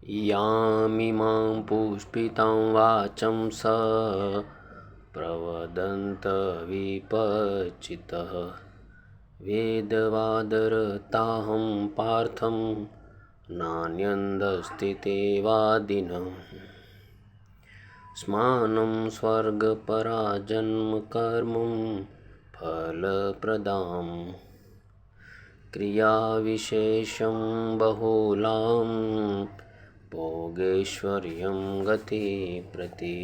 यामिमां पुष्पितां वाचं स प्रवदन्तविपच्चितः वेदवादरताहं पार्थं नान्यदस्ति ते वादिनः स्मानं स्वर्गपराजन्मकर्मं फलप्रदां क्रियाविशेषं बहुलां भोगेश्वर्यं गतिप्रति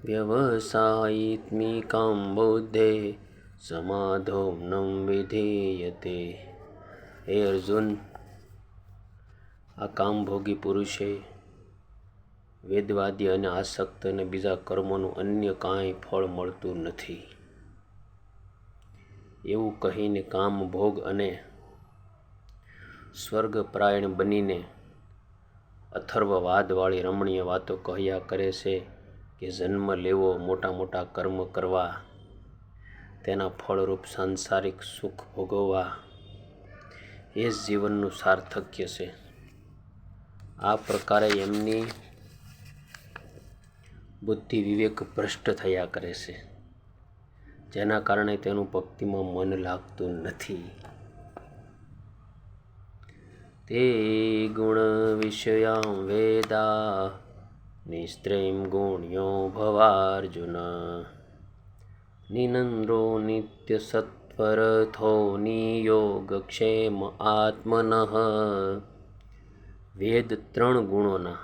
व्यवसायित्मिकां बुद्धे समाधौ न विधीयते। हे अर्जुन, આ કામભોગી પુરુષે વેદવાદી અને આસક્ત અને બીજા કર્મોનું અન્ય કાંઈ ફળ મળતું નથી એવું કહીને કામભોગ અને સ્વર્ગપરાયણ બનીને અથર્વવાદવાળી રમણીય વાતો કહ્યા કરે છે કે જન્મ લેવો, મોટા મોટા કર્મ કરવા, તેના ફળરૂપ સાંસારિક સુખ ભોગવવા એ જ જીવનનું સાર્થક્ય છે. આ પ્રકારે એમની બુદ્ધિ વિવેક ભ્રષ્ટ થયા કરે છે, જેના કારણે તેનું ભક્તિમાં મન લાગતું નથી. તે ગુણ વિષયાં વેદા નિસ્ત્રીમ ગુણ્યો ભવાર્જુન નિનંદ્રો નિત્ય સત્વરથો નિયોગક્ષેમ આત્મનઃ. વેદ 3 ગુણોના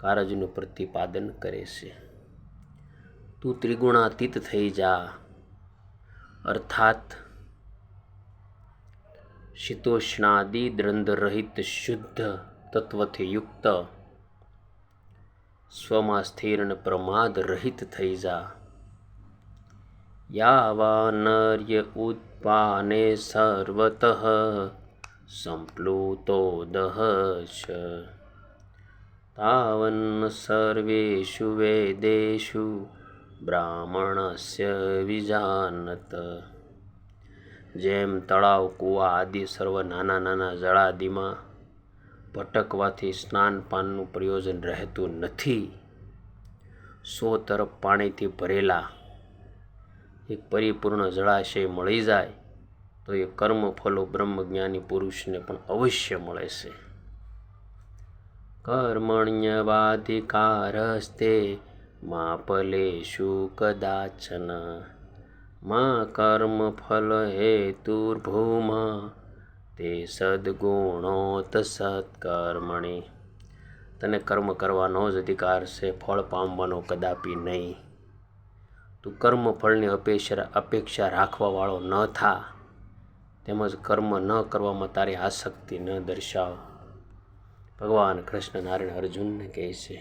કારજનું પ્રતિપાદન કરે છે. તું ત્રિગુણાતીત થઈ જા, અર્થાત શીતોષ્ણાદિ દ્રંદ રહિત શુદ્ધ તત્વથી યુક્ત, સ્વમાં સ્થિર અને પ્રમાદ રહિત થઈ જા. યાવા નર્ય ઉત્પાને સર્વતઃ સંપ્લુતોદહશ તાવન્ન સર્વેષુ વેદેષુ બ્રાહ્મણસ્ય વિજાનત. જેમ તળાવ, કૂવા આદિ સર્વ નાના નાના જળાદિમાં ભટકવાથી સ્નાનપાનનું પ્રયોજન રહેતું નથી, 100 તરફ પાણીથી ભરેલા એક પરિપૂર્ણ જળાશય મળી જાય તો એ કર્મફલો બ્રહ્મજ્ઞાની પુરુષને પણ અવશ્ય મળે છે. કર્મણ્યવાધિકારસ્તે મા ફલેષુ કદાચન મા કર્મફલ હેતુર્ભૂમા તે સદ્ગુણોત સત્કર્મણિ. તને કર્મ કરવાનો જ અધિકાર છે, ફળ પામવાનો કદાપી નહીં. તું કર્મફળની અપેક્ષા રાખવાવાળો ન થા, તેમજ કર્મ ન કરવામાં તારી આસક્તિ ન દર્શાવ. ભગવાન કૃષ્ણ નારાયણ અર્જુનને કહે છે.